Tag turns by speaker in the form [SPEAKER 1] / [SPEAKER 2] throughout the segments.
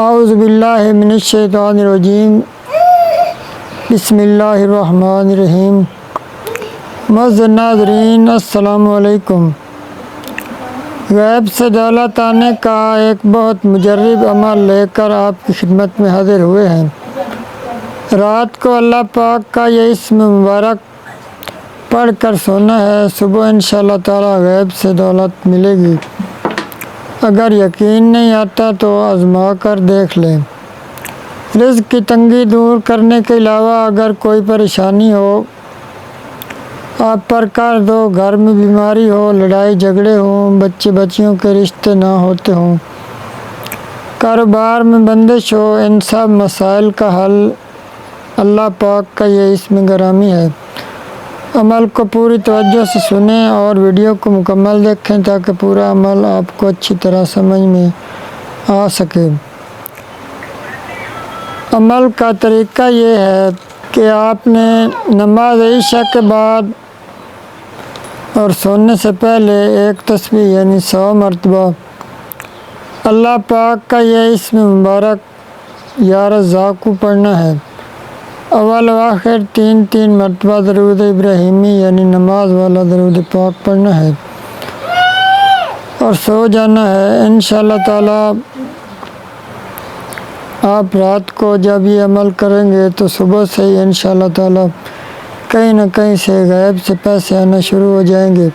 [SPEAKER 1] اعوذ باللہ من الشیطان الرجیم بسم اللہ الرحمن الرحیم۔ معزز ناظرین السلام علیکم۔ غیب سے دولت آنے کا ایک بہت مجرب عمل لے کر آپ کی خدمت میں حاضر ہوئے ہیں۔ رات کو اللہ پاک کا یہ اسم مبارک پڑھ کر سونا ہے، صبح انشاءاللہ تعالی غیب سے دولت ملے گی۔ اگر یقین نہیں آتا تو آزما کر دیکھ لیں۔ رزق کی تنگی دور کرنے کے علاوہ اگر کوئی پریشانی ہو آپ پر کر دو، گھر میں بیماری ہو، لڑائی جھگڑے ہوں، بچے بچیوں کے رشتے نہ ہوتے ہوں، کاروبار میں بندش ہو، ان سب مسائل کا حل اللہ پاک کا یہ اسم گرامی ہے۔ عمل کو پوری توجہ سے سنیں اور ویڈیو کو مکمل دیکھیں تاکہ پورا عمل آپ کو اچھی طرح سمجھ میں آ سکے۔ عمل کا طریقہ یہ ہے کہ آپ نے نماز عشاء کے بعد اور سونے سے پہلے ایک تسبیح یعنی 100 مرتبہ اللہ پاک کا یہ اسم مبارک یا رزاق پڑھنا ہے۔ اول و آخر 3 مرتبہ درود ابراہیمی یعنی نماز والا درود پاک پڑھنا ہے اور سو جانا ہے۔ انشاءاللہ تعالی آپ رات کو جب یہ عمل کریں گے تو صبح سے ہی انشاءاللہ تعالی کہیں نہ کہیں سے غیب سے پیسے آنا شروع ہو جائیں گے۔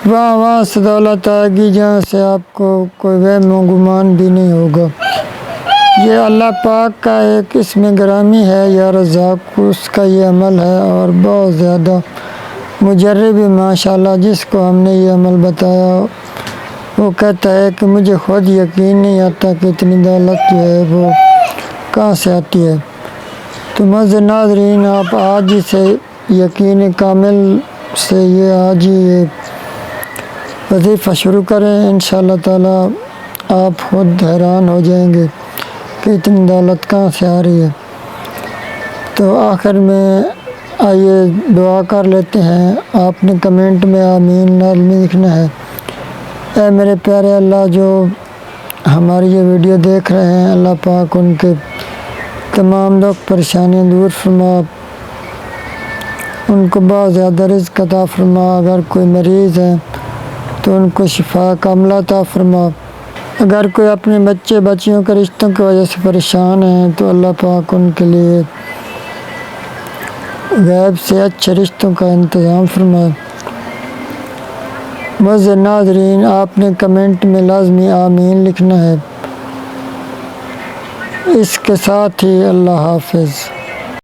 [SPEAKER 1] وہاں سے دولت آئے گی جہاں سے آپ کو کوئی وہم و گمان بھی نہیں ہوگا۔ یہ اللہ پاک کا ایک اسم گرامی ہے یا رزاق، اس کا یہ عمل ہے اور بہت زیادہ مجرب ہے ماشاءاللہ۔ جس کو ہم نے یہ عمل بتایا وہ کہتا ہے کہ مجھے خود یقین نہیں آتا کہ اتنی دولت جو ہے وہ کہاں سے آتی ہے۔ تو معزز ناظرین آپ آج ہی سے یقین کامل سے یہ آج ہی یہ وظیفہ شروع کریں، انشاءاللہ تعالی آپ خود حیران ہو جائیں گے کہ اتنی دولت کہاں سے آ رہی ہے۔ تو آخر میں آئیے دعا کر لیتے ہیں۔ آپ نے کمنٹ میں آمین لازمی لکھنا ہے۔ اے میرے پیارے اللہ، جو ہماری یہ ویڈیو دیکھ رہے ہیں اللہ پاک ان کے تمام دکھ پریشانیاں دور فرما، ان کو بہت زیادہ رزق عطا فرما۔ اگر کوئی مریض ہے تو ان کو شفا کاملہ عطا فرما۔ اگر کوئی اپنے بچے بچیوں کے رشتوں کی وجہ سے پریشان ہیں تو اللہ پاک ان کے لیے غیب سے اچھے رشتوں کا انتظام فرمائے۔ معزز ناظرین آپ نے کمنٹ میں لازمی آمین لکھنا ہے۔ اس کے ساتھ ہی اللہ حافظ۔